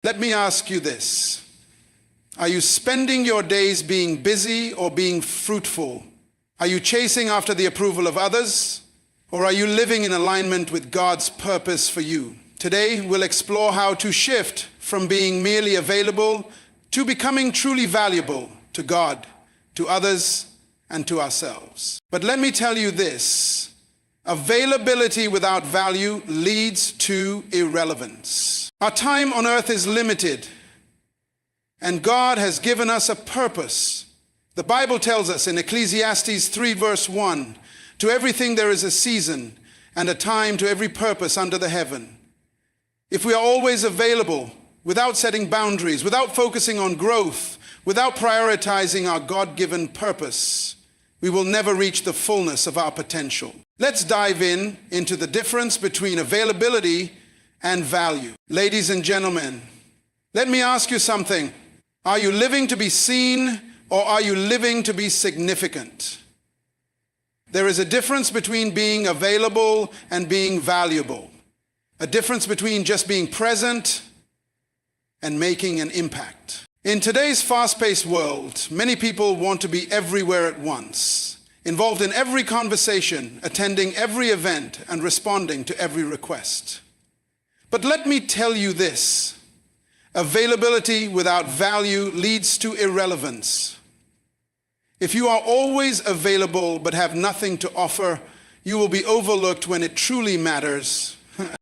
Let me ask you this. Are you spending your days being busy or being fruitful? Are you chasing after the approval of others? Or are you living in alignment with God's purpose for you? Today, we'll explore how to shift from being merely available to becoming truly valuable to God, to others, and to ourselves. But let me tell you this. Availability without value leads to irrelevance. Our time on earth is limited, and God has given us a purpose. The Bible tells us in Ecclesiastes 3 verse 1, "To everything there is a season, and a time to every purpose under the heaven." If we are always available, without setting boundaries, without focusing on growth, without prioritizing our God-given purpose, we will never reach the fullness of our potential. Let's dive into the difference between availability and value. Ladies and gentlemen, let me ask you something. Are you living to be seen, or are you living to be significant? There is a difference between being available and being valuable. A difference between just being present and making an impact. In today's fast-paced world, many people want to be everywhere at once, involved in every conversation, attending every event, and responding to every request. But let me tell you this. Availability without value leads to irrelevance. If you are always available but have nothing to offer, you will be overlooked when it truly matters.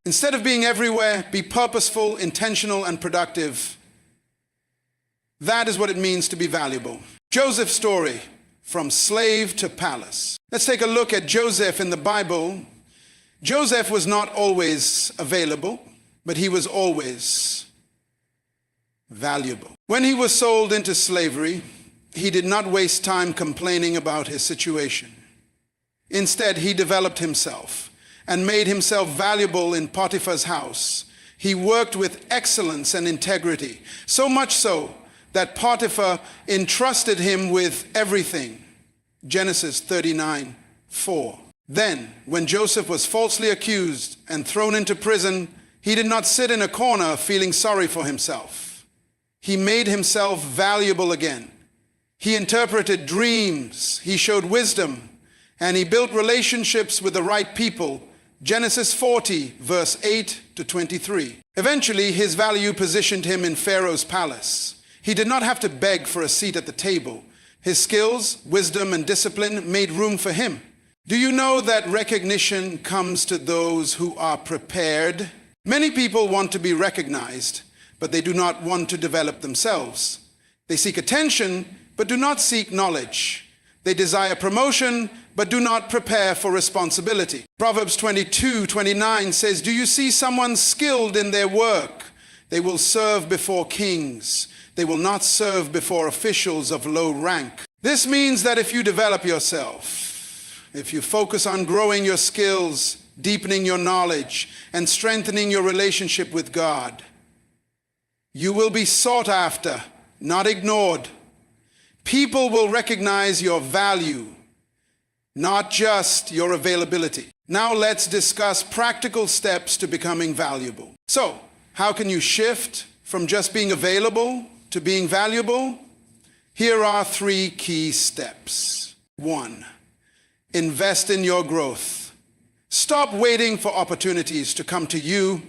Instead of being everywhere, be purposeful, intentional, and productive. That is what it means to be valuable. Joseph's story, from slave to palace. Let's take a look at Joseph in the Bible. Joseph was not always available, but he was always valuable. When he was sold into slavery, he did not waste time complaining about his situation. Instead, he developed himself and made himself valuable in Potiphar's house. He worked with excellence and integrity, so much so that Potiphar entrusted him with everything. Genesis 39:4. Then, when Joseph was falsely accused and thrown into prison, he did not sit in a corner feeling sorry for himself. He made himself valuable again. He interpreted dreams, he showed wisdom, and he built relationships with the right people. Genesis 40, verse 8 to 23. Eventually, his value positioned him in Pharaoh's palace. He did not have to beg for a seat at the table. His skills, wisdom, and discipline made room for him. Do you know that recognition comes to those who are prepared? Many people want to be recognized, but they do not want to develop themselves. They seek attention, but do not seek knowledge. They desire promotion, but do not prepare for responsibility. Proverbs 22:29 says, "Do you see someone skilled in their work? They will serve before kings. They will not serve before officials of low rank." This means that if you develop yourself, if you focus on growing your skills, deepening your knowledge, and strengthening your relationship with God, you will be sought after, not ignored. People will recognize your value, not just your availability. Now let's discuss practical steps to becoming valuable. So, how can you shift from just being available to being valuable? Here are 3 key steps. 1, invest in your growth. Stop waiting for opportunities to come to you.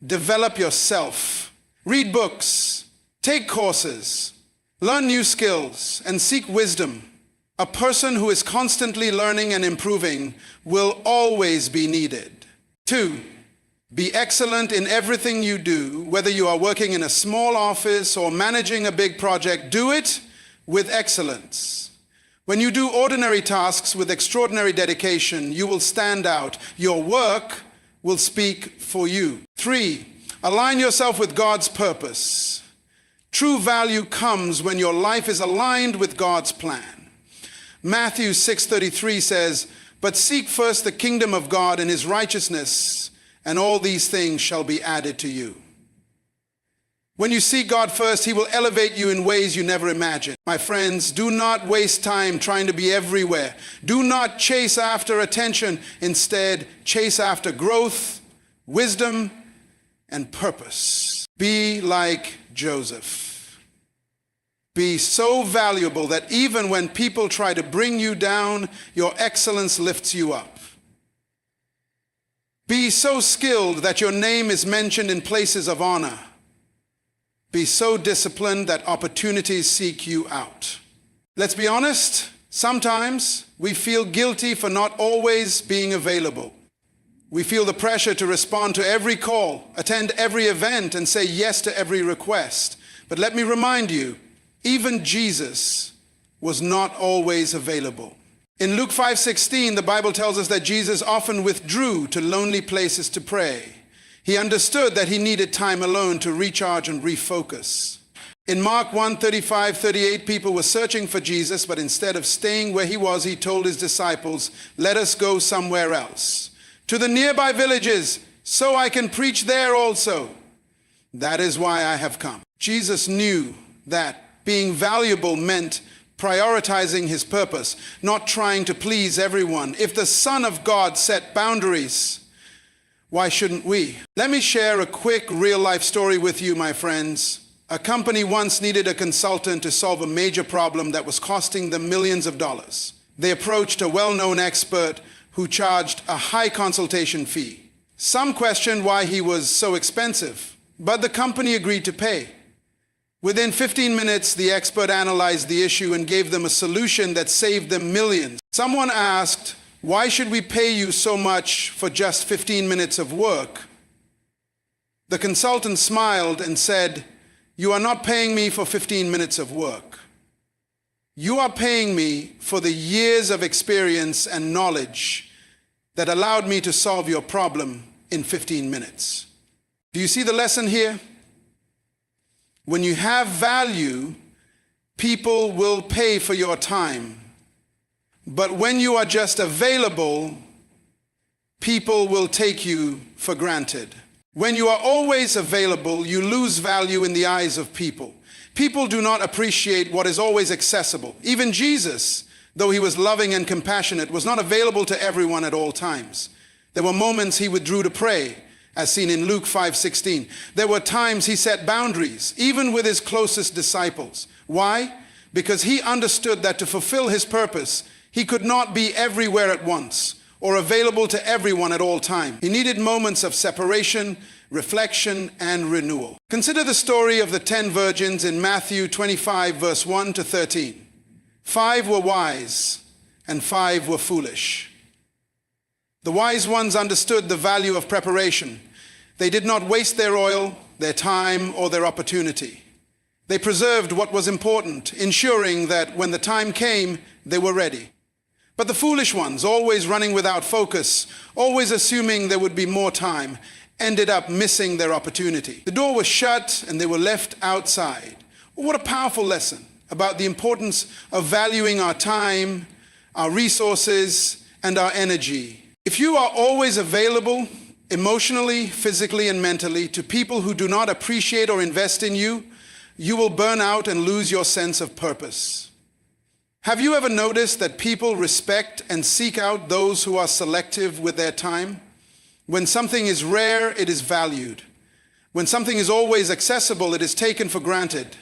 Develop yourself. Read books, take courses, learn new skills, and seek wisdom. A person who is constantly learning and improving will always be needed. 2, be excellent in everything you do. Whether you are working in a small office or managing a big project, do it with excellence. When you do ordinary tasks with extraordinary dedication, you will stand out. Your work will speak for you. 3, align yourself with God's purpose. True value comes when your life is aligned with God's plan. Matthew 6:33 says, "But seek first the kingdom of God and his righteousness, and all these things shall be added to you." When you seek God first, he will elevate you in ways you never imagined. My friends, do not waste time trying to be everywhere. Do not chase after attention. Instead, chase after growth, wisdom, and purpose. Be like Joseph. Be so valuable that even when people try to bring you down, your excellence lifts you up. Be so skilled that your name is mentioned in places of honor. Be so disciplined that opportunities seek you out. Let's be honest, sometimes we feel guilty for not always being available. We feel the pressure to respond to every call, attend every event, and say yes to every request. But let me remind you, even Jesus was not always available. In Luke 5:16, the Bible tells us that Jesus often withdrew to lonely places to pray. He understood that he needed time alone to recharge and refocus. In Mark 1:35-38, people were searching for Jesus, but instead of staying where he was, he told his disciples, "Let us go somewhere else, to the nearby villages, so I can preach there also. That is why I have come." Jesus knew that being valuable meant prioritizing his purpose, not trying to please everyone. If the Son of God set boundaries, why shouldn't we? Let me share a quick real-life story with you, my friends. A company once needed a consultant to solve a major problem that was costing them millions of dollars. They approached a well-known expert who charged a high consultation fee. Some questioned why he was so expensive, but the company agreed to pay. Within 15 minutes, the expert analyzed the issue and gave them a solution that saved them millions. Someone asked, "Why should we pay you so much for just 15 minutes of work?" The consultant smiled and said, "You are not paying me for 15 minutes of work. You are paying me for the years of experience and knowledge that allowed me to solve your problem in 15 minutes." Do you see the lesson here? When you have value, people will pay for your time. But when you are just available, people will take you for granted. When you are always available, you lose value in the eyes of people. People do not appreciate what is always accessible. Even Jesus, though he was loving and compassionate, was not available to everyone at all times. There were moments he withdrew to pray, as seen in Luke 5:16. There were times he set boundaries, even with his closest disciples. Why? Because he understood that to fulfill his purpose, he could not be everywhere at once or available to everyone at all times. He needed moments of separation, reflection, and renewal. Consider the story of the 10 virgins in Matthew 25, verse 1-13. 5 were wise, and 5 were foolish. The wise ones understood the value of preparation. They did not waste their oil, their time, or their opportunity. They preserved what was important, ensuring that when the time came, they were ready. But the foolish ones, always running without focus, always assuming there would be more time, ended up missing their opportunity. The door was shut and they were left outside. What a powerful lesson about the importance of valuing our time, our resources, and our energy. If you are always available, emotionally, physically, and mentally, to people who do not appreciate or invest in you, you will burn out and lose your sense of purpose. Have you ever noticed that people respect and seek out those who are selective with their time? When something is rare, it is valued. When something is always accessible, it is taken for granted.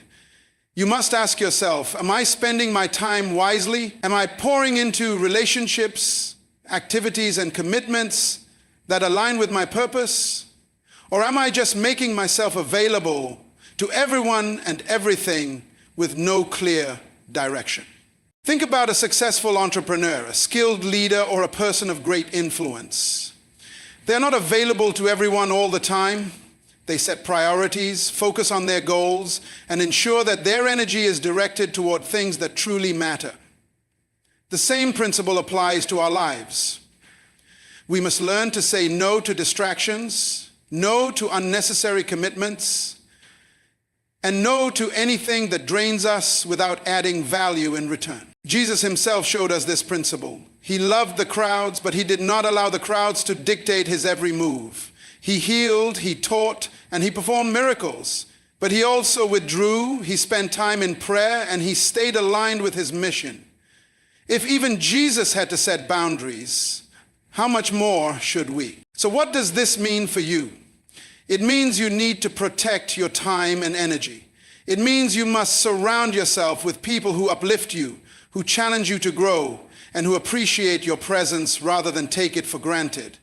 You must ask yourself, am I spending my time wisely? Am I pouring into relationships, activities, and commitments that align with my purpose? Or am I just making myself available to everyone and everything with no clear direction? Think about a successful entrepreneur, a skilled leader, or a person of great influence. They're not available to everyone all the time. They set priorities, focus on their goals, and ensure that their energy is directed toward things that truly matter. The same principle applies to our lives. We must learn to say no to distractions, no to unnecessary commitments, and no to anything that drains us without adding value in return. Jesus himself showed us this principle. He loved the crowds, but he did not allow the crowds to dictate his every move. He healed, he taught, and he performed miracles. But he also withdrew, he spent time in prayer, and he stayed aligned with his mission. If even Jesus had to set boundaries, how much more should we? So what does this mean for you? It means you need to protect your time and energy. It means you must surround yourself with people who uplift you, who challenge you to grow, and who appreciate your presence rather than take it for granted.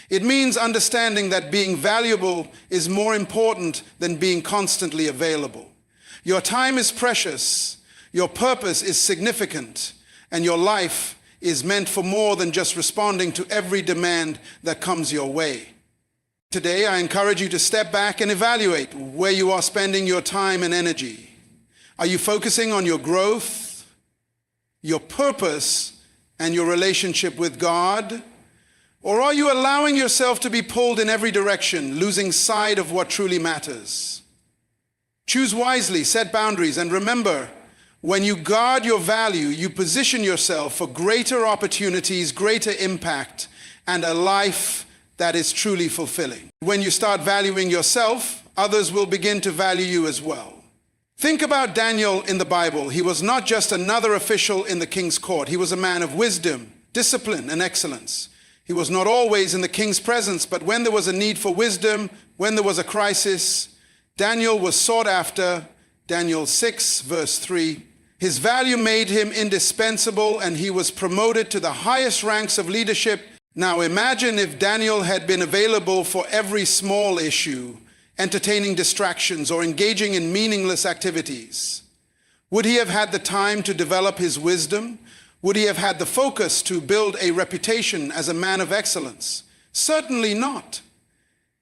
It means understanding that being valuable is more important than being constantly available. Your time is precious, your purpose is significant, and your life is meant for more than just responding to every demand that comes your way. Today, I encourage you to step back and evaluate where you are spending your time and energy. Are you focusing on your growth, your purpose, and your relationship with God? Or are you allowing yourself to be pulled in every direction, losing sight of what truly matters? Choose wisely, set boundaries, and remember, when you guard your value, you position yourself for greater opportunities, greater impact, and a life that is truly fulfilling. When you start valuing yourself, others will begin to value you as well. Think about Daniel in the Bible. He was not just another official in the king's court. He was a man of wisdom, discipline, and excellence. He was not always in the king's presence, but when there was a need for wisdom, when there was a crisis, Daniel was sought after. Daniel 6, verse 3. His value made him indispensable, and he was promoted to the highest ranks of leadership. Now imagine if Daniel had been available for every small issue, entertaining distractions, or engaging in meaningless activities. Would he have had the time to develop his wisdom? Would he have had the focus to build a reputation as a man of excellence? Certainly not.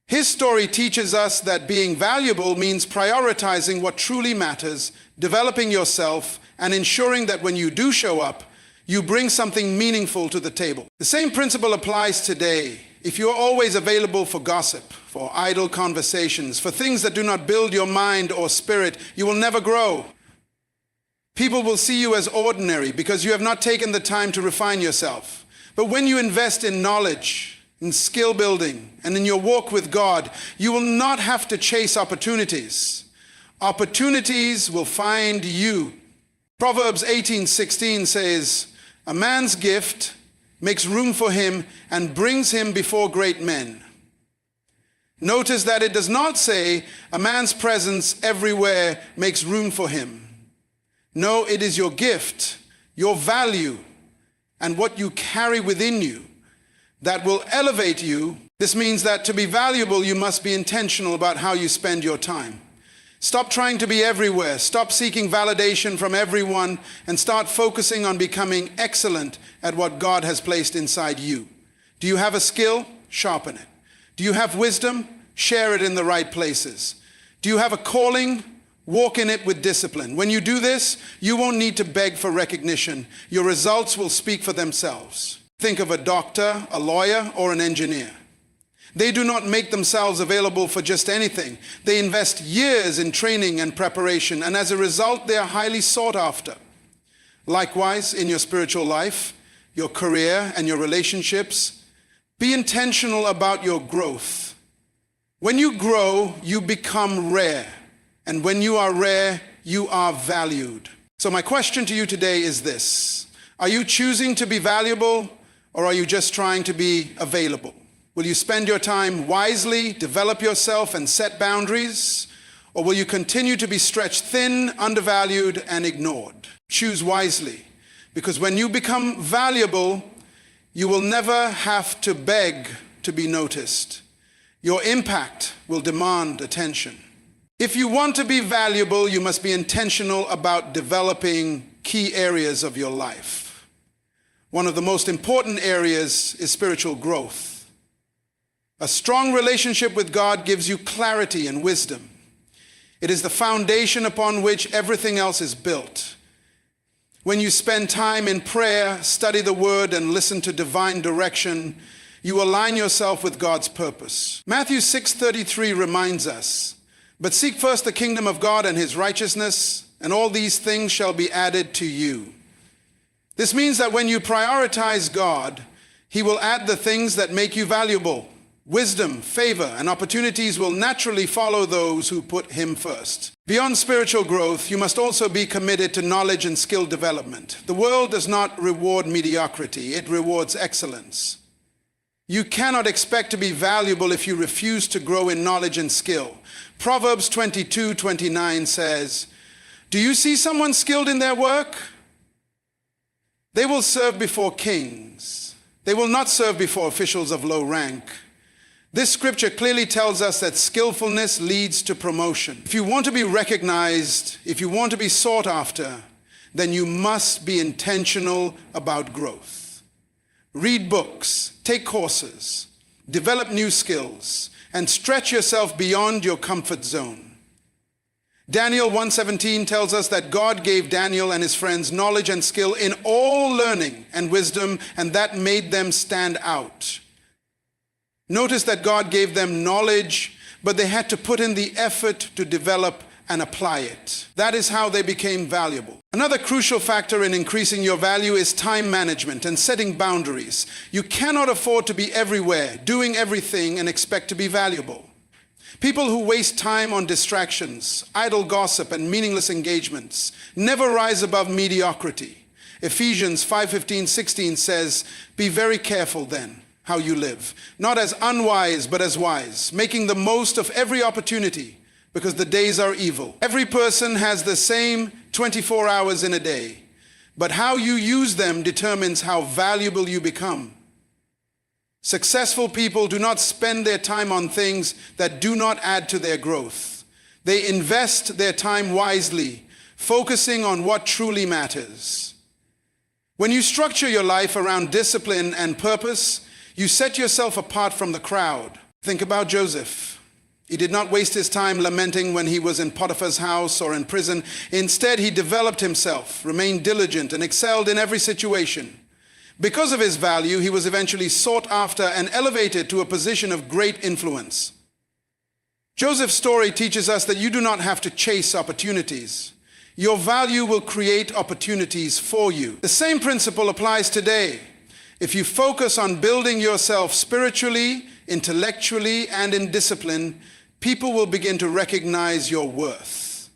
His story teaches us that being valuable means prioritizing what truly matters, developing yourself, and ensuring that when you do show up, you bring something meaningful to the table. The same principle applies today. If you are always available for gossip, for idle conversations, for things that do not build your mind or spirit, you will never grow. People will see you as ordinary because you have not taken the time to refine yourself. But when you invest in knowledge, in skill building, and in your walk with God, you will not have to chase opportunities. Opportunities will find you. Proverbs 18:16 says, "A man's gift makes room for him and brings him before great men." Notice that it does not say a man's presence everywhere makes room for him. No, it is your gift, your value, and what you carry within you that will elevate you. This means that to be valuable, you must be intentional about how you spend your time. Stop trying to be everywhere. Stop seeking validation from everyone and start focusing on becoming excellent at what God has placed inside you. Do you have a skill? Sharpen it. Do you have wisdom? Share it in the right places. Do you have a calling? Walk in it with discipline. When you do this, you won't need to beg for recognition. Your results will speak for themselves. Think of a doctor, a lawyer, or an engineer. They do not make themselves available for just anything. They invest years in training and preparation, and as a result, they are highly sought after. Likewise, in your spiritual life, your career, and your relationships, be intentional about your growth. When you grow, you become rare. And when you are rare, you are valued. So my question to you today is this. Are you choosing to be valuable, or are you just trying to be available? Will you spend your time wisely, develop yourself, and set boundaries? Or will you continue to be stretched thin, undervalued, and ignored? Choose wisely, because when you become valuable, you will never have to beg to be noticed. Your impact will demand attention. If you want to be valuable, you must be intentional about developing key areas of your life. One of the most important areas is spiritual growth. A strong relationship with God gives you clarity and wisdom. It is the foundation upon which everything else is built. When you spend time in prayer, study the Word, and listen to divine direction, you align yourself with God's purpose. Matthew 6:33 reminds us, "But seek first the kingdom of God and His righteousness, and all these things shall be added to you." This means that when you prioritize God, He will add the things that make you valuable. Wisdom, favor, and opportunities will naturally follow those who put Him first. Beyond spiritual growth, you must also be committed to knowledge and skill development. The world does not reward mediocrity, it rewards excellence. You cannot expect to be valuable if you refuse to grow in knowledge and skill. Proverbs 22:29 says, "Do you see someone skilled in their work? They will serve before kings. They will not serve before officials of low rank." This scripture clearly tells us that skillfulness leads to promotion. If you want to be recognized, if you want to be sought after, then you must be intentional about growth. Read books, take courses, develop new skills, and stretch yourself beyond your comfort zone. Daniel 1:17 tells us that God gave Daniel and his friends knowledge and skill in all learning and wisdom, and that made them stand out. Notice that God gave them knowledge, but they had to put in the effort to develop and apply it. That is how they became valuable. Another crucial factor in increasing your value is time management and setting boundaries. You cannot afford to be everywhere, doing everything, and expect to be valuable. People who waste time on distractions, idle gossip, and meaningless engagements never rise above mediocrity. Ephesians 5:15-16 says, "Be very careful then how you live, not as unwise but as wise, making the most of every opportunity, because the days are evil." Every person has the same 24 hours in a day, but how you use them determines how valuable you become. Successful people do not spend their time on things that do not add to their growth. They invest their time wisely, focusing on what truly matters. When you structure your life around discipline and purpose, you set yourself apart from the crowd. Think about Joseph. He did not waste his time lamenting when he was in Potiphar's house or in prison. Instead, he developed himself, remained diligent, and excelled in every situation. Because of his value, he was eventually sought after and elevated to a position of great influence. Joseph's story teaches us that you do not have to chase opportunities. Your value will create opportunities for you. The same principle applies today. If you focus on building yourself spiritually, intellectually, and in discipline, people will begin to recognize your worth.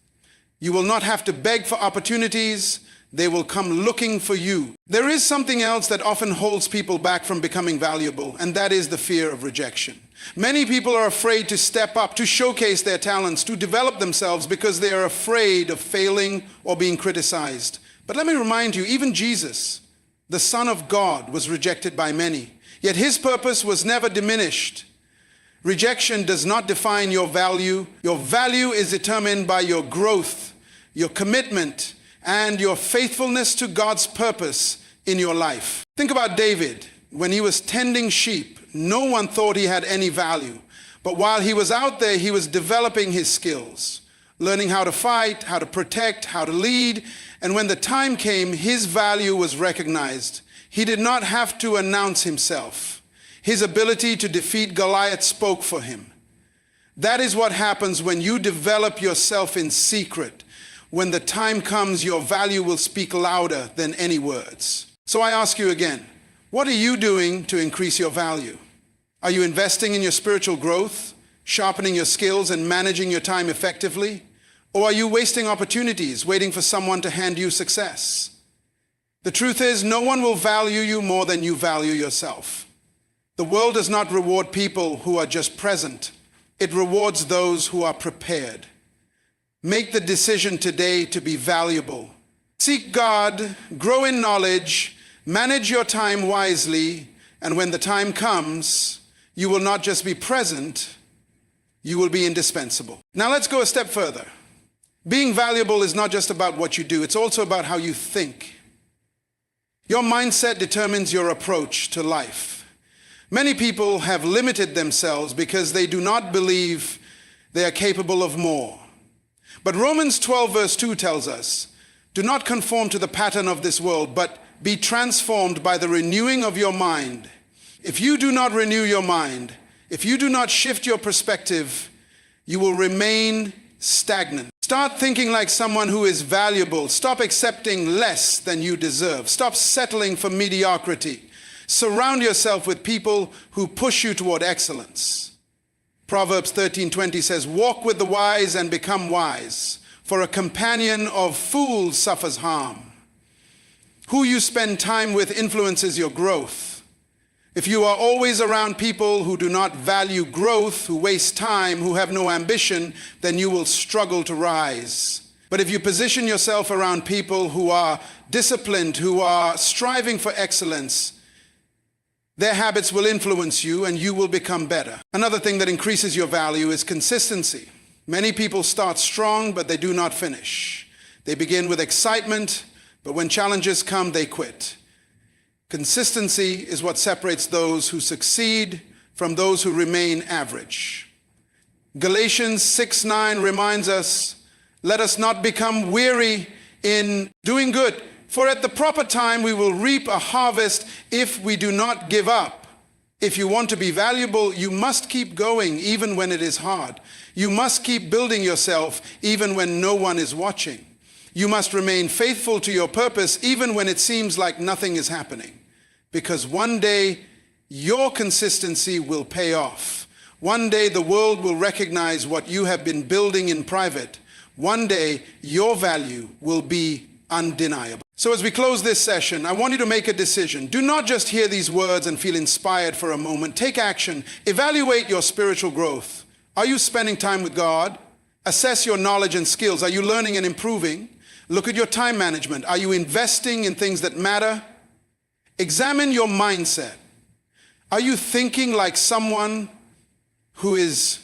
You will not have to beg for opportunities. They will come looking for you. There is something else that often holds people back from becoming valuable, and that is the fear of rejection. Many people are afraid to step up, to showcase their talents, to develop themselves because they are afraid of failing or being criticized. But let me remind you, even Jesus, the Son of God, was rejected by many, yet his purpose was never diminished. Rejection does not define your value. Your value is determined by your growth, your commitment, and your faithfulness to God's purpose in your life. Think about David. When he was tending sheep, no one thought he had any value. But while he was out there, he was developing his skills, learning how to fight, how to protect, how to lead. And when the time came, his value was recognized. He did not have to announce himself. His ability to defeat Goliath spoke for him. That is what happens when you develop yourself in secret. When the time comes, your value will speak louder than any words. So I ask you again, what are you doing to increase your value? Are you investing in your spiritual growth, sharpening your skills, and managing your time effectively? Or are you wasting opportunities, waiting for someone to hand you success? The truth is, no one will value you more than you value yourself. The world does not reward people who are just present. It rewards those who are prepared. Make the decision today to be valuable. Seek God, grow in knowledge, manage your time wisely, and when the time comes, you will not just be present, you will be indispensable. Now let's go a step further. Being valuable is not just about what you do, it's also about how you think. Your mindset determines your approach to life. Many people have limited themselves because they do not believe they are capable of more. But Romans 12 verse 2 tells us, "Do not conform to the pattern of this world, but be transformed by the renewing of your mind." If you do not renew your mind, if you do not shift your perspective, you will remain stagnant. Start thinking like someone who is valuable. Stop accepting less than you deserve. Stop settling for mediocrity. Surround yourself with people who push you toward excellence. Proverbs 13:20 says, "Walk with the wise and become wise, for a companion of fools suffers harm." Who you spend time with influences your growth. If you are always around people who do not value growth, who waste time, who have no ambition, then you will struggle to rise. But if you position yourself around people who are disciplined, who are striving for excellence, their habits will influence you and you will become better. Another thing that increases your value is consistency. Many people start strong, but they do not finish. They begin with excitement, but when challenges come, they quit. Consistency is what separates those who succeed from those who remain average. Galatians 6:9 reminds us, let us not become weary in doing good, for at the proper time we will reap a harvest if we do not give up. If you want to be valuable, you must keep going even when it is hard. You must keep building yourself even when no one is watching. You must remain faithful to your purpose even when it seems like nothing is happening. Because one day your consistency will pay off. One day the world will recognize what you have been building in private. One day your value will be undeniable. So as we close this session, I want you to make a decision. Do not just hear these words and feel inspired for a moment. Take action. Evaluate your spiritual growth. Are you spending time with God? Assess your knowledge and skills. Are you learning and improving? Look at your time management. Are you investing in things that matter? Examine your mindset. Are you thinking like someone who is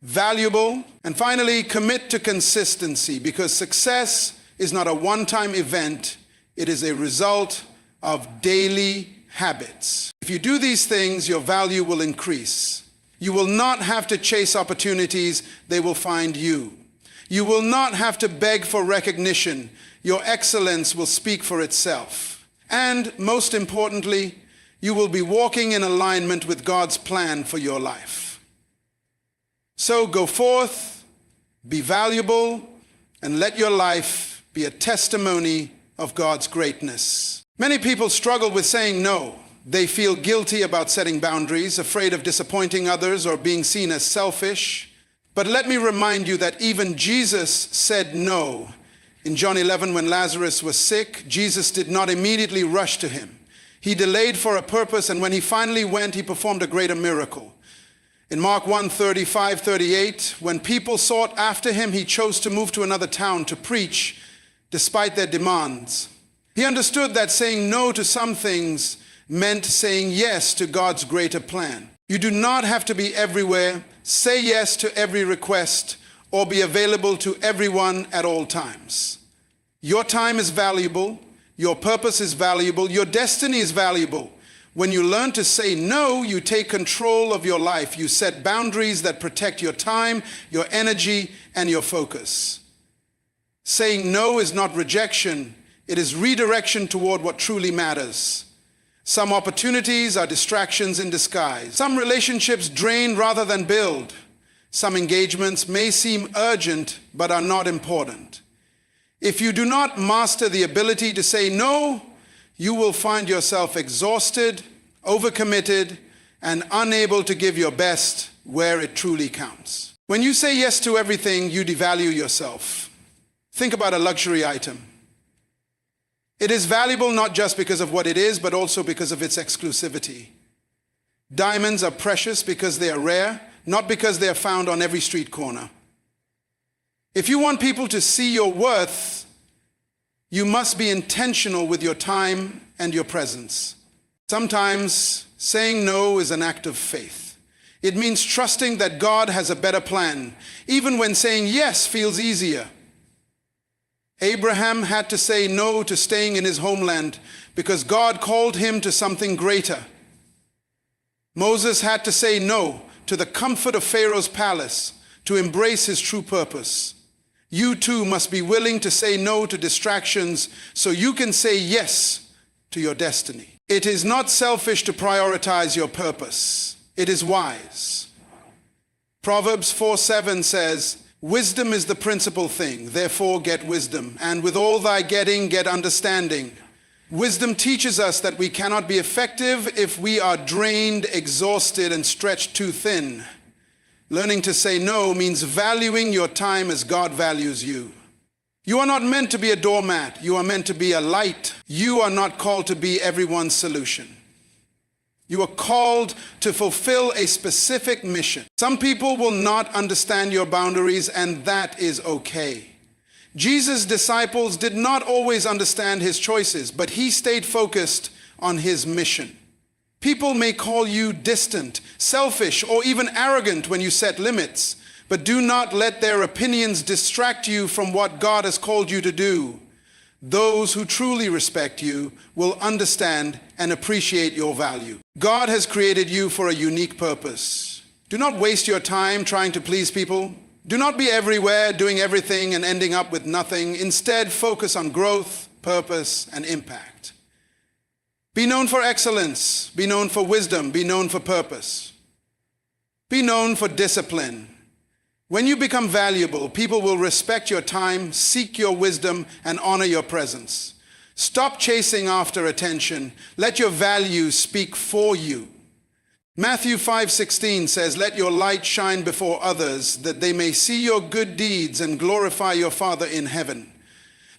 valuable? And finally, commit to consistency, because success is not a one-time event. It is a result of daily habits. If you do these things, your value will increase. You will not have to chase opportunities. They will find you. You will not have to beg for recognition. Your excellence will speak for itself. And most importantly, you will be walking in alignment with God's plan for your life. So go forth, be valuable, and let your life be a testimony of God's greatness. Many people struggle with saying no. They feel guilty about setting boundaries, afraid of disappointing others or being seen as selfish. But let me remind you that even Jesus said no. In John 11, when Lazarus was sick, Jesus did not immediately rush to him. He delayed for a purpose, and when he finally went, he performed a greater miracle. In Mark 1:35-38, when people sought after him, he chose to move to another town to preach despite their demands. He understood that saying no to some things meant saying yes to God's greater plan. You do not have to be everywhere, say yes to every request, or be available to everyone at all times. Your time is valuable, your purpose is valuable, your destiny is valuable. When you learn to say no, you take control of your life. You set boundaries that protect your time, your energy, and your focus. Saying no is not rejection, it is redirection toward what truly matters. Some opportunities are distractions in disguise. Some relationships drain rather than build. Some engagements may seem urgent but are not important. If you do not master the ability to say no, you will find yourself exhausted, overcommitted, and unable to give your best where it truly counts. When you say yes to everything, you devalue yourself. Think about a luxury item. It is valuable not just because of what it is, but also because of its exclusivity. Diamonds are precious because they are rare, not because they are found on every street corner. If you want people to see your worth, you must be intentional with your time and your presence. Sometimes saying no is an act of faith. It means trusting that God has a better plan, even when saying yes feels easier. Abraham had to say no to staying in his homeland because God called him to something greater. Moses had to say no to the comfort of Pharaoh's palace to embrace his true purpose. You too must be willing to say no to distractions so you can say yes to your destiny. It is not selfish to prioritize your purpose. It is wise. Proverbs 4:7 says, "Wisdom is the principal thing, therefore get wisdom, and with all thy getting, get understanding." Wisdom teaches us that we cannot be effective if we are drained, exhausted, and stretched too thin. Learning to say no means valuing your time as God values you. You are not meant to be a doormat. You are meant to be a light. You are not called to be everyone's solution. You are called to fulfill a specific mission. Some people will not understand your boundaries, and that is okay. Jesus' disciples did not always understand his choices, but he stayed focused on his mission. People may call you distant, selfish, or even arrogant when you set limits, but do not let their opinions distract you from what God has called you to do. Those who truly respect you will understand and appreciate your value. God has created you for a unique purpose. Do not waste your time trying to please people. Do not be everywhere, doing everything and ending up with nothing. Instead, focus on growth, purpose, and impact. Be known for excellence. Be known for wisdom. Be known for purpose. Be known for discipline. When you become valuable, people will respect your time, seek your wisdom, and honor your presence. Stop chasing after attention. Let your values speak for you. Matthew 5:16 says, "Let your light shine before others, that they may see your good deeds and glorify your Father in heaven."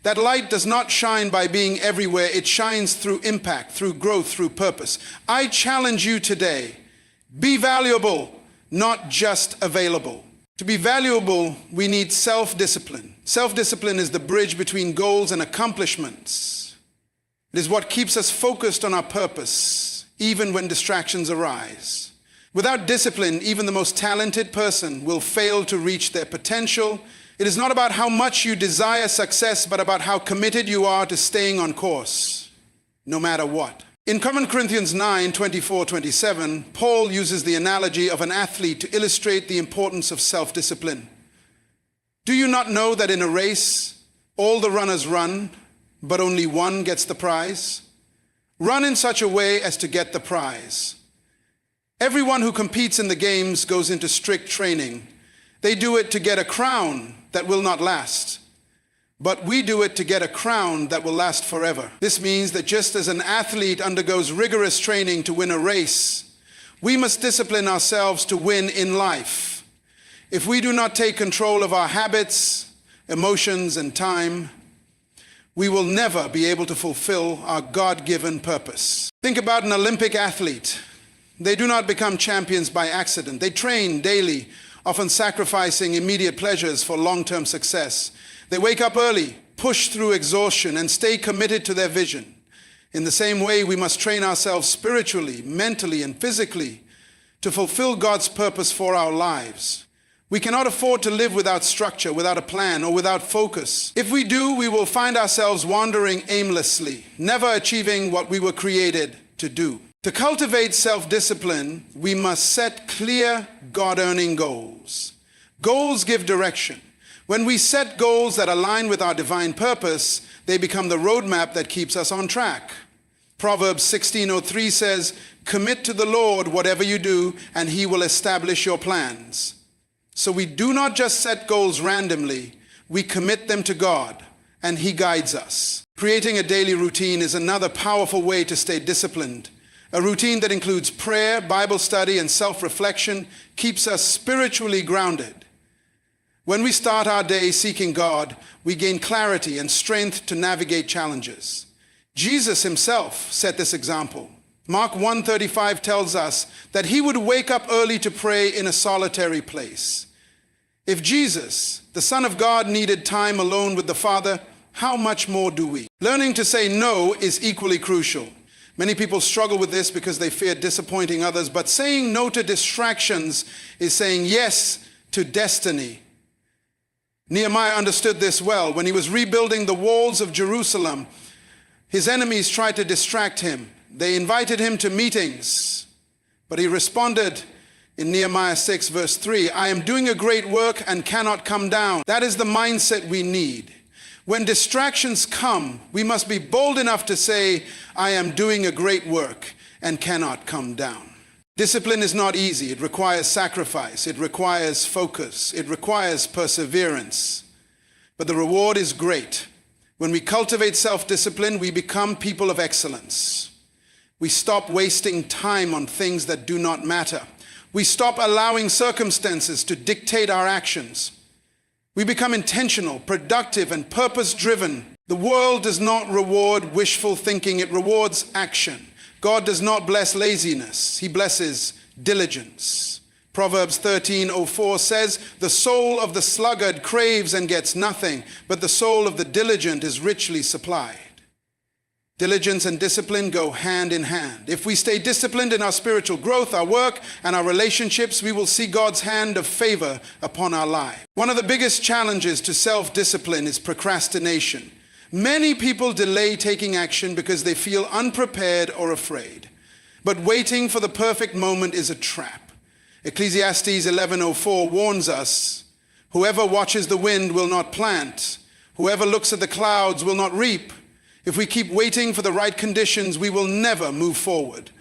That light does not shine by being everywhere. It shines through impact, through growth, through purpose. I challenge you today, be valuable, not just available. To be valuable, we need self-discipline. Self-discipline is the bridge between goals and accomplishments. It is what keeps us focused on our purpose, even when distractions arise. Without discipline, even the most talented person will fail to reach their potential. It is not about how much you desire success, but about how committed you are to staying on course, no matter what. In 1 Corinthians 9:24-27, Paul uses the analogy of an athlete to illustrate the importance of self-discipline. Do you not know that in a race, all the runners run, but only one gets the prize? Run in such a way as to get the prize. Everyone who competes in the games goes into strict training. They do it to get a crown that will not last. But we do it to get a crown that will last forever. This means that just as an athlete undergoes rigorous training to win a race, we must discipline ourselves to win in life. If we do not take control of our habits, emotions, and time, we will never be able to fulfill our God-given purpose. Think about an Olympic athlete. They do not become champions by accident. They train daily, often sacrificing immediate pleasures for long-term success. They wake up early, push through exhaustion, and stay committed to their vision. In the same way, we must train ourselves spiritually, mentally, and physically to fulfill God's purpose for our lives. We cannot afford to live without structure, without a plan, or without focus. If we do, we will find ourselves wandering aimlessly, never achieving what we were created to do. To cultivate self-discipline, we must set clear, God-earning goals. Goals give direction. When we set goals that align with our divine purpose, they become the roadmap that keeps us on track. Proverbs 16:03 says, "Commit to the Lord whatever you do, and he will establish your plans." So we do not just set goals randomly, we commit them to God, and he guides us. Creating a daily routine is another powerful way to stay disciplined. A routine that includes prayer, Bible study, and self-reflection keeps us spiritually grounded. When we start our day seeking God, we gain clarity and strength to navigate challenges. Jesus himself set this example. Mark 1:35 tells us that he would wake up early to pray in a solitary place. If Jesus, the Son of God, needed time alone with the Father, how much more do we? Learning to say no is equally crucial. Many people struggle with this because they fear disappointing others, but saying no to distractions is saying yes to destiny. Nehemiah understood this well. When he was rebuilding the walls of Jerusalem, his enemies tried to distract him. They invited him to meetings, but he responded in Nehemiah 6:3, "I am doing a great work and cannot come down." That is the mindset we need. When distractions come, we must be bold enough to say, "I am doing a great work and cannot come down." Discipline is not easy. It requires sacrifice. It requires focus. It requires perseverance. But the reward is great. When we cultivate self-discipline, we become people of excellence. We stop wasting time on things that do not matter. We stop allowing circumstances to dictate our actions. We become intentional, productive, and purpose-driven. The world does not reward wishful thinking. It rewards action. God does not bless laziness. He blesses diligence. Proverbs 13:04 says, "The soul of the sluggard craves and gets nothing, but the soul of the diligent is richly supplied." Diligence and discipline go hand in hand. If we stay disciplined in our spiritual growth, our work, and our relationships, we will see God's hand of favor upon our lives. One of the biggest challenges to self-discipline is procrastination. Many people delay taking action because they feel unprepared or afraid. But waiting for the perfect moment is a trap. Ecclesiastes 11:04 warns us, "Whoever watches the wind will not plant. Whoever looks at the clouds will not reap." If we keep waiting for the right conditions, we will never move forward.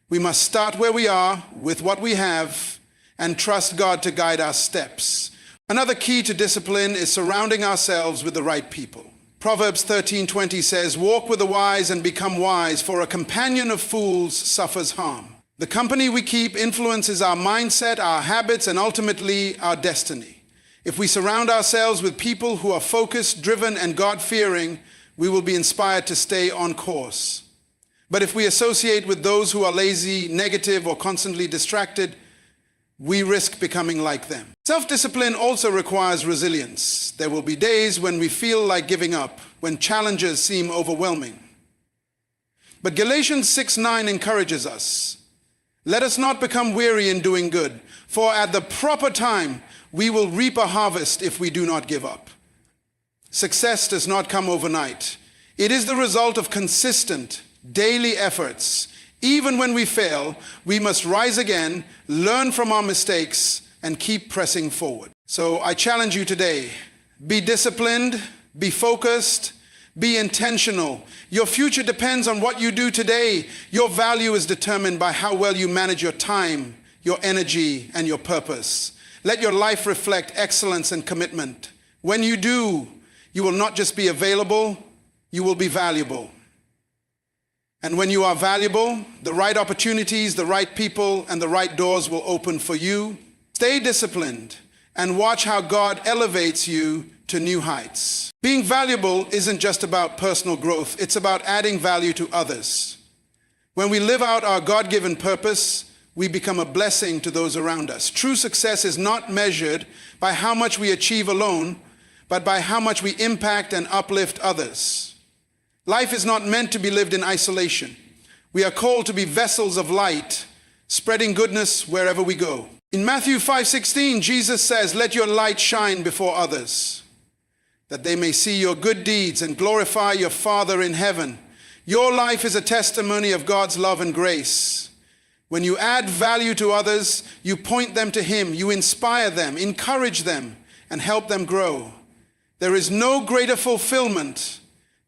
We must start where we are with what we have and trust God to guide our steps. Another key to discipline is surrounding ourselves with the right people. Proverbs 13:20 says, "Walk with the wise and become wise, for a companion of fools suffers harm." The company we keep influences our mindset, our habits, and ultimately our destiny. If we surround ourselves with people who are focused, driven, and God-fearing, we will be inspired to stay on course. But if we associate with those who are lazy, negative, or constantly distracted, we risk becoming like them. Self-discipline also requires resilience. There will be days when we feel like giving up, when challenges seem overwhelming. But Galatians 6:9 encourages us, "Let us not become weary in doing good, for at the proper time we will reap a harvest if we do not give up." Success does not come overnight. It is the result of consistent, daily efforts. Even when we fail, we must rise again, learn from our mistakes, and keep pressing forward. So I challenge you today, be disciplined, be focused, be intentional. Your future depends on what you do today. Your value is determined by how well you manage your time, your energy, and your purpose. Let your life reflect excellence and commitment. When you do, you will not just be available, you will be valuable. And when you are valuable, the right opportunities, the right people, and the right doors will open for you. Stay disciplined and watch how God elevates you to new heights. Being valuable isn't just about personal growth, it's about adding value to others. When we live out our God-given purpose, we become a blessing to those around us. True success is not measured by how much we achieve alone, but by how much we impact and uplift others. Life is not meant to be lived in isolation. We are called to be vessels of light, spreading goodness wherever we go. In Matthew 5:16, Jesus says, "Let your light shine before others, that they may see your good deeds and glorify your Father in heaven." Your life is a testimony of God's love and grace. When you add value to others, you point them to Him, you inspire them, encourage them, and help them grow. There is no greater fulfillment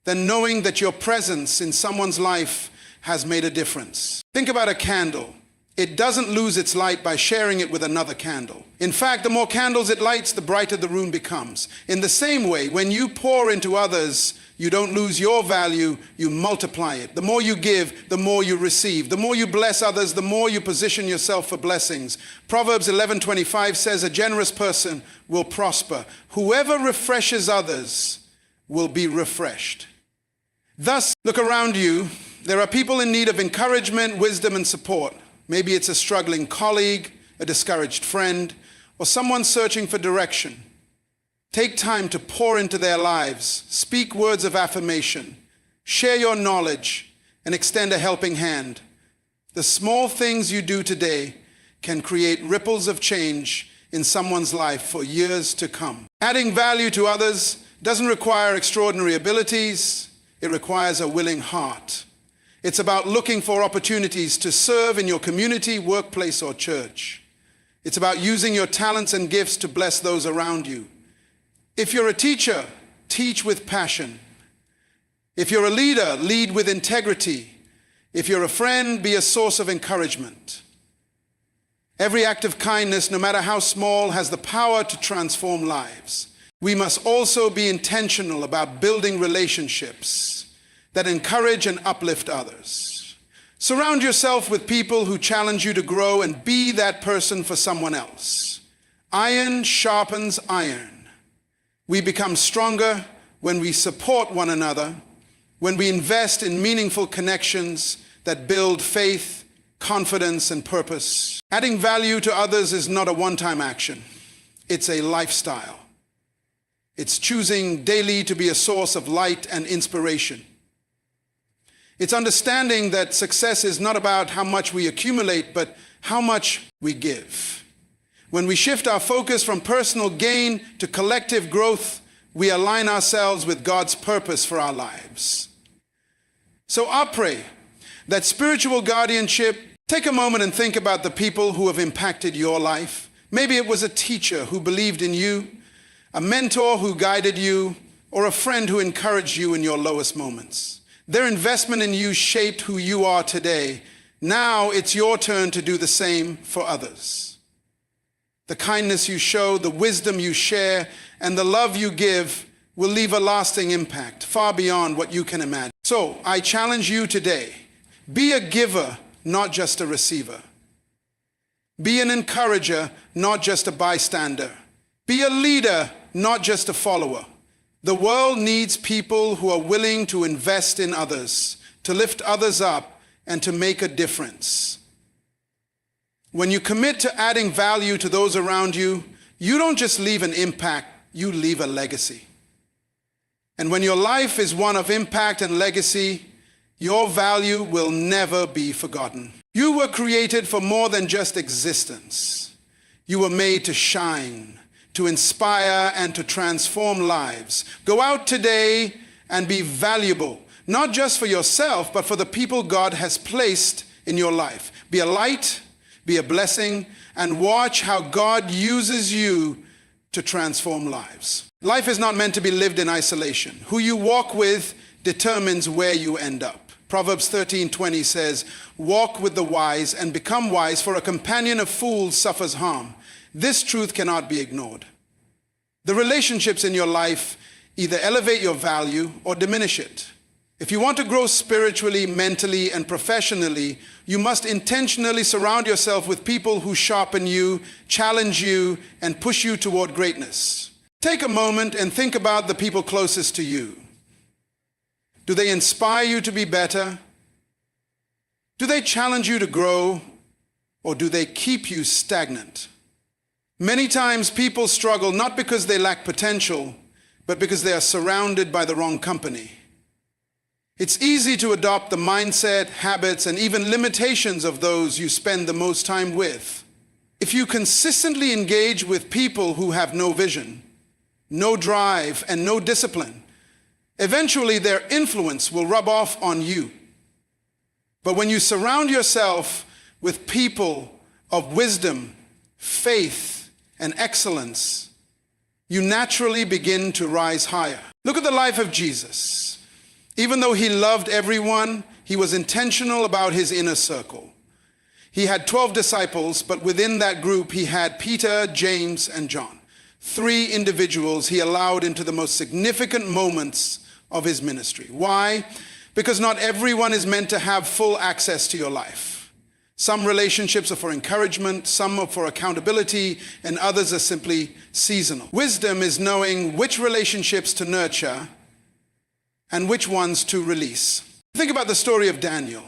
than knowing that your presence in someone's life has made a difference. Think about a candle. It doesn't lose its light by sharing it with another candle. In fact, the more candles it lights, the brighter the room becomes. In the same way, when you pour into others, you don't lose your value, you multiply it. The more you give, the more you receive. The more you bless others, the more you position yourself for blessings. Proverbs 11:25 says, "A generous person will prosper. Whoever refreshes others will be refreshed." Thus, look around you. There are people in need of encouragement, wisdom, and support. Maybe it's a struggling colleague, a discouraged friend, or someone searching for direction. Take time to pour into their lives, speak words of affirmation, share your knowledge, and extend a helping hand. The small things you do today can create ripples of change in someone's life for years to come. Adding value to others doesn't require extraordinary abilities, it requires a willing heart. It's about looking for opportunities to serve in your community, workplace, or church. It's about using your talents and gifts to bless those around you. If you're a teacher, teach with passion. If you're a leader, lead with integrity. If you're a friend, be a source of encouragement. Every act of kindness, no matter how small, has the power to transform lives. We must also be intentional about building relationships that encourage and uplift others. Surround yourself with people who challenge you to grow and be that person for someone else. Iron sharpens iron. We become stronger when we support one another, when we invest in meaningful connections that build faith, confidence, and purpose. Adding value to others is not a one-time action. It's a lifestyle. It's choosing daily to be a source of light and inspiration. It's understanding that success is not about how much we accumulate, but how much we give. When we shift our focus from personal gain to collective growth, we align ourselves with God's purpose for our lives. So I pray that spiritual guardianship, take a moment and think about the people who have impacted your life. Maybe it was a teacher who believed in you, a mentor who guided you, or a friend who encouraged you in your lowest moments. Their investment in you shaped who you are today. Now it's your turn to do the same for others. The kindness you show, the wisdom you share, and the love you give will leave a lasting impact far beyond what you can imagine. So I challenge you today, be a giver, not just a receiver. Be an encourager, not just a bystander. Be a leader, not just a follower. The world needs people who are willing to invest in others, to lift others up, and to make a difference. When you commit to adding value to those around you, you don't just leave an impact, you leave a legacy. And when your life is one of impact and legacy, your value will never be forgotten. You were created for more than just existence. You were made to shine, to inspire, and to transform lives. Go out today and be valuable, not just for yourself, but for the people God has placed in your life. Be a light, be a blessing, and watch how God uses you to transform lives. Life is not meant to be lived in isolation. Who you walk with determines where you end up. Proverbs 13:20 says, "Walk with the wise and become wise, for a companion of fools suffers harm." This truth cannot be ignored. The relationships in your life either elevate your value or diminish it. If you want to grow spiritually, mentally, and professionally, you must intentionally surround yourself with people who sharpen you, challenge you, and push you toward greatness. Take a moment and think about the people closest to you. Do they inspire you to be better? Do they challenge you to grow? Or do they keep you stagnant? Many times people struggle not because they lack potential, but because they are surrounded by the wrong company. It's easy to adopt the mindset, habits, and even limitations of those you spend the most time with. If you consistently engage with people who have no vision, no drive, and no discipline, eventually their influence will rub off on you. But when you surround yourself with people of wisdom, faith, and excellence, you naturally begin to rise higher. Look at the life of Jesus. Even though he loved everyone, he was intentional about his inner circle. He had 12 disciples, but within that group he had Peter, James, and John. 3 individuals he allowed into the most significant moments of his ministry. Why? Because not everyone is meant to have full access to your life. Some relationships are for encouragement, some are for accountability, and others are simply seasonal. Wisdom is knowing which relationships to nurture and which ones to release. Think about the story of Daniel.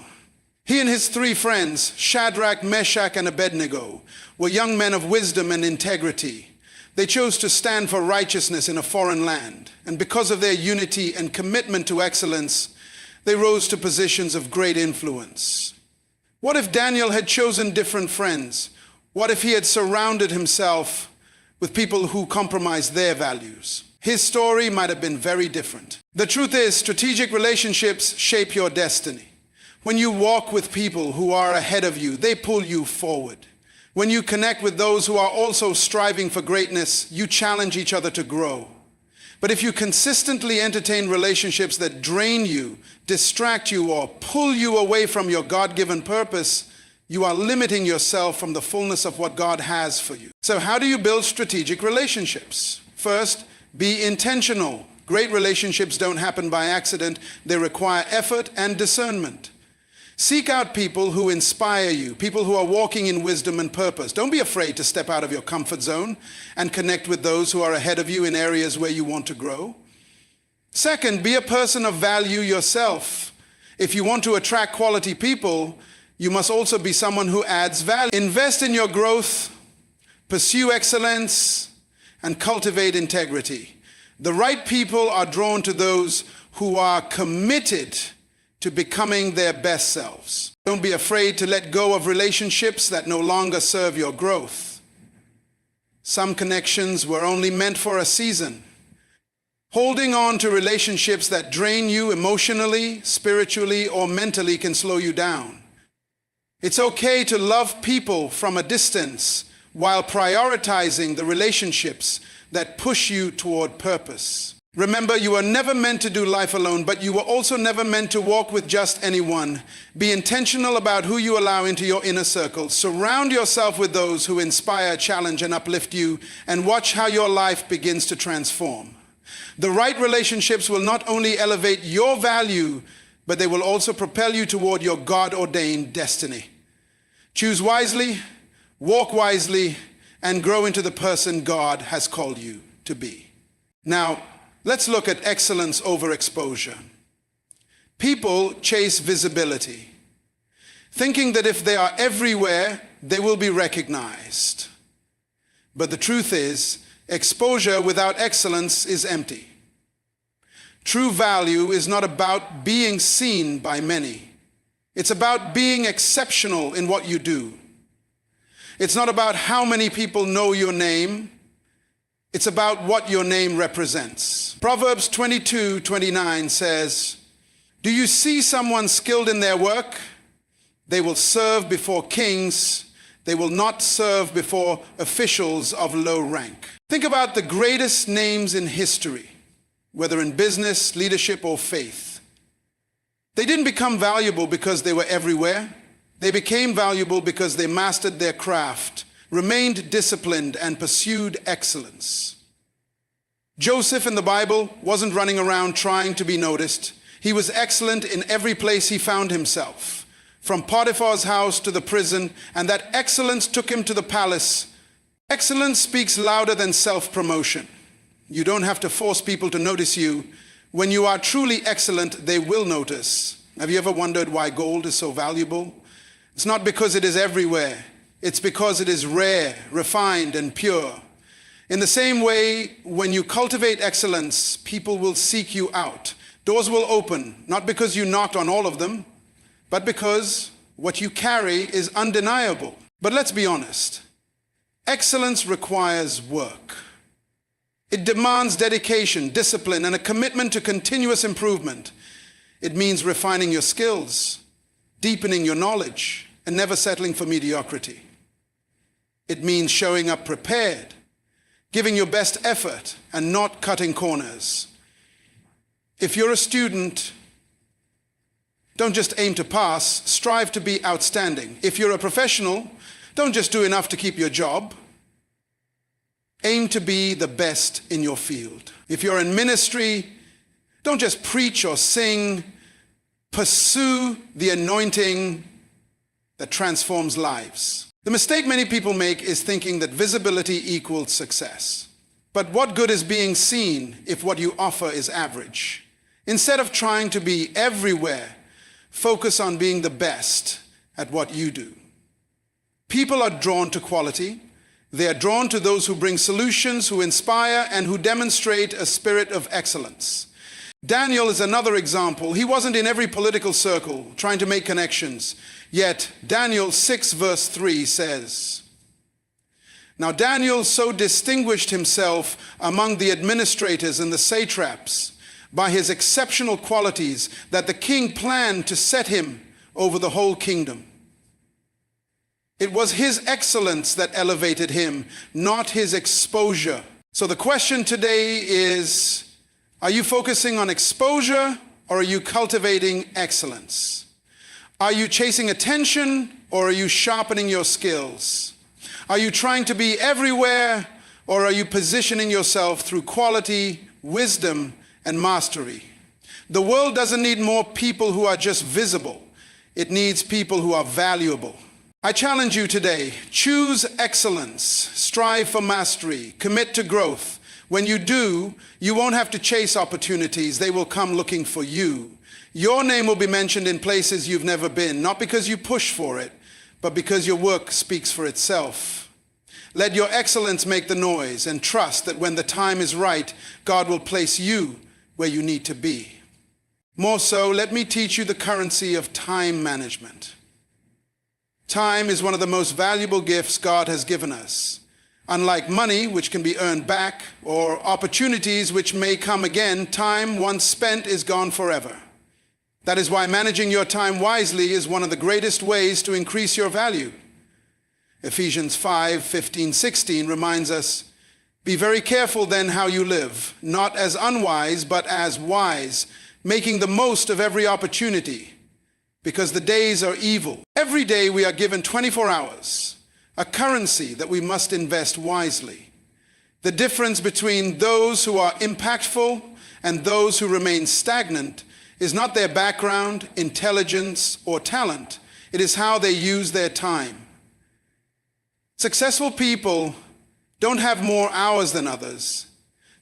He and his 3 friends, Shadrach, Meshach, and Abednego, were young men of wisdom and integrity. They chose to stand for righteousness in a foreign land, and because of their unity and commitment to excellence, they rose to positions of great influence. What if Daniel had chosen different friends? What if he had surrounded himself with people who compromised their values? His story might have been very different. The truth is, strategic relationships shape your destiny. When you walk with people who are ahead of you, they pull you forward. When you connect with those who are also striving for greatness, you challenge each other to grow. But if you consistently entertain relationships that drain you, distract you, or pull you away from your God-given purpose, you are limiting yourself from the fullness of what God has for you. So how do you build strategic relationships? First, be intentional. Great relationships don't happen by accident. They require effort and discernment. Seek out people who inspire you, people who are walking in wisdom and purpose. Don't be afraid to step out of your comfort zone and connect with those who are ahead of you in areas where you want to grow. Second, be a person of value yourself. If you want to attract quality people, you must also be someone who adds value. Invest in your growth, pursue excellence, and cultivate integrity. The right people are drawn to those who are committed to becoming their best selves. Don't be afraid to let go of relationships that no longer serve your growth. Some connections were only meant for a season. Holding on to relationships that drain you emotionally, spiritually, or mentally can slow you down. It's okay to love people from a distance while prioritizing the relationships that push you toward purpose. Remember, you were never meant to do life alone, but you were also never meant to walk with just anyone. Be intentional about who you allow into your inner circle. Surround yourself with those who inspire, challenge, and uplift you, and watch how your life begins to transform. The right relationships will not only elevate your value, but they will also propel you toward your God-ordained destiny. Choose wisely, walk wisely, and grow into the person God has called you to be. Now, let's look at excellence over exposure. People chase visibility, thinking that if they are everywhere, they will be recognized. But the truth is, exposure without excellence is empty. True value is not about being seen by many. It's about being exceptional in what you do. It's not about how many people know your name. It's about what your name represents. Proverbs 22:29 says, "Do you see someone skilled in their work? They will serve before kings. They will not serve before officials of low rank." Think about the greatest names in history, whether in business, leadership, or faith. They didn't become valuable because they were everywhere. They became valuable because they mastered their craft, remained disciplined, and pursued excellence. Joseph in the Bible wasn't running around trying to be noticed. He was excellent in every place he found himself, from Potiphar's house to the prison, and that excellence took him to the palace. Excellence speaks louder than self-promotion. You don't have to force people to notice you. When you are truly excellent, they will notice. Have you ever wondered why gold is so valuable? It's not because it is everywhere. It's because it is rare, refined, and pure. In the same way, when you cultivate excellence, people will seek you out. Doors will open, not because you knocked on all of them, but because what you carry is undeniable. But let's be honest. Excellence requires work. It demands dedication, discipline, and a commitment to continuous improvement. It means refining your skills, deepening your knowledge, and never settling for mediocrity. It means showing up prepared, giving your best effort, and not cutting corners. If you're a student, don't just aim to pass, strive to be outstanding. If you're a professional, don't just do enough to keep your job. Aim to be the best in your field. If you're in ministry, don't just preach or sing. Pursue the anointing that transforms lives. The mistake many people make is thinking that visibility equals success. But what good is being seen if what you offer is average? Instead of trying to be everywhere, focus on being the best at what you do. People are drawn to quality. They are drawn to those who bring solutions, who inspire, and who demonstrate a spirit of excellence. Daniel is another example. He wasn't in every political circle trying to make connections. Yet Daniel 6 verse 3 says, "Now Daniel so distinguished himself among the administrators and the satraps by his exceptional qualities that the king planned to set him over the whole kingdom." It was his excellence that elevated him, not his exposure. So the question today is, are you focusing on exposure or are you cultivating excellence? Are you chasing attention or are you sharpening your skills? Are you trying to be everywhere or are you positioning yourself through quality, wisdom, and mastery? The world doesn't need more people who are just visible. It needs people who are valuable. I challenge you today, choose excellence, strive for mastery, commit to growth. When you do, you won't have to chase opportunities. They will come looking for you. Your name will be mentioned in places you've never been, not because you push for it, but because your work speaks for itself. Let your excellence make the noise, and trust that when the time is right, God will place you where you need to be. More so, let me teach you the currency of time management. Time is one of the most valuable gifts God has given us. Unlike money, which can be earned back, or opportunities which may come again, time once spent is gone forever. That is why managing your time wisely is one of the greatest ways to increase your value. Ephesians 5:15-16 reminds us, "Be very careful then how you live, not as unwise, but as wise, making the most of every opportunity, because the days are evil." Every day we are given 24 hours, a currency that we must invest wisely. The difference between those who are impactful and those who remain stagnant is not their background, intelligence, or talent. It is how they use their time. Successful people don't have more hours than others.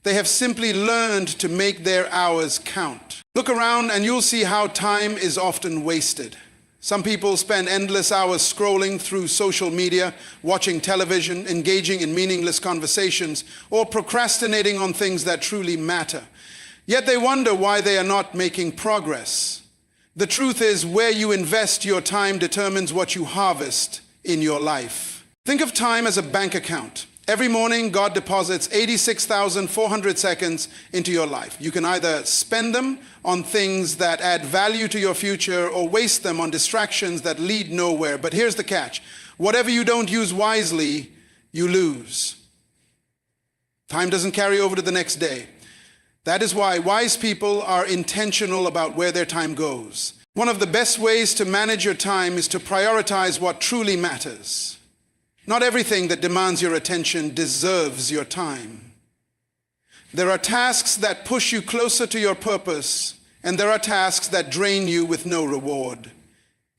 They have simply learned to make their hours count. Look around and you'll see how time is often wasted. Some people spend endless hours scrolling through social media, watching television, engaging in meaningless conversations, or procrastinating on things that truly matter. Yet they wonder why they are not making progress. The truth is, where you invest your time determines what you harvest in your life. Think of time as a bank account. Every morning, God deposits 86,400 seconds into your life. You can either spend them on things that add value to your future or waste them on distractions that lead nowhere. But here's the catch. Whatever you don't use wisely, you lose. Time doesn't carry over to the next day. That is why wise people are intentional about where their time goes. One of the best ways to manage your time is to prioritize what truly matters. Not everything that demands your attention deserves your time. There are tasks that push you closer to your purpose, and there are tasks that drain you with no reward.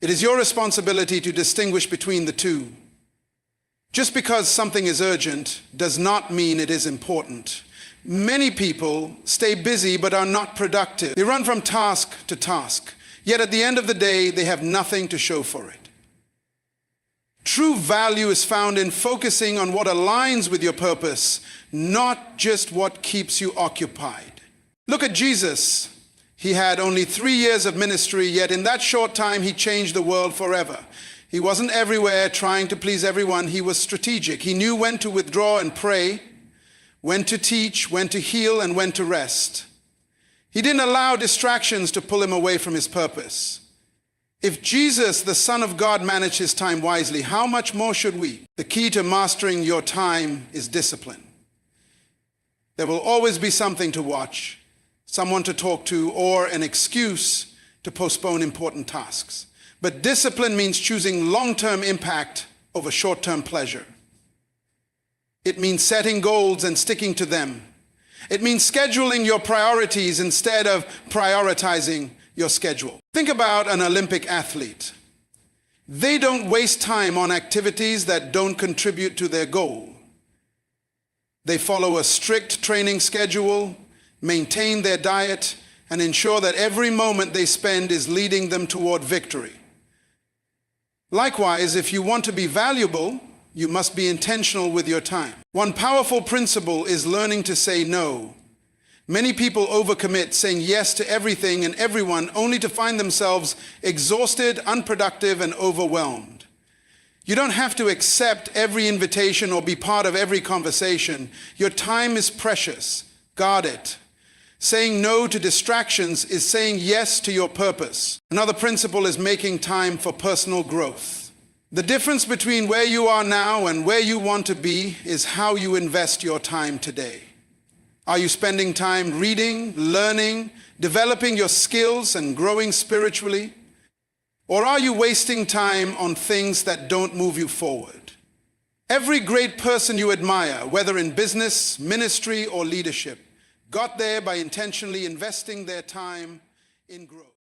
It is your responsibility to distinguish between the two. Just because something is urgent does not mean it is important. Many people stay busy but are not productive. They run from task to task, yet at the end of the day, they have nothing to show for it. True value is found in focusing on what aligns with your purpose, not just what keeps you occupied. Look at Jesus. He had only 3 years of ministry, yet in that short time, he changed the world forever. He wasn't everywhere trying to please everyone. He was strategic. He knew when to withdraw and pray, when to teach, when to heal, and when to rest. He didn't allow distractions to pull him away from his purpose. If Jesus, the Son of God, managed his time wisely, how much more should we? The key to mastering your time is discipline. There will always be something to watch, someone to talk to, or an excuse to postpone important tasks. But discipline means choosing long-term impact over short-term pleasure. It means setting goals and sticking to them. It means scheduling your priorities instead of prioritizing your schedule. Think about an Olympic athlete. They don't waste time on activities that don't contribute to their goal. They follow a strict training schedule, maintain their diet, and ensure that every moment they spend is leading them toward victory. Likewise, if you want to be valuable, you must be intentional with your time. One powerful principle is learning to say no. Many people overcommit, saying yes to everything and everyone, only to find themselves exhausted, unproductive, and overwhelmed. You don't have to accept every invitation or be part of every conversation. Your time is precious. Guard it. Saying no to distractions is saying yes to your purpose. Another principle is making time for personal growth. The difference between where you are now and where you want to be is how you invest your time today. Are you spending time reading, learning, developing your skills, and growing spiritually? Or are you wasting time on things that don't move you forward? Every great person you admire, whether in business, ministry, or leadership, got there by intentionally investing their time in growth.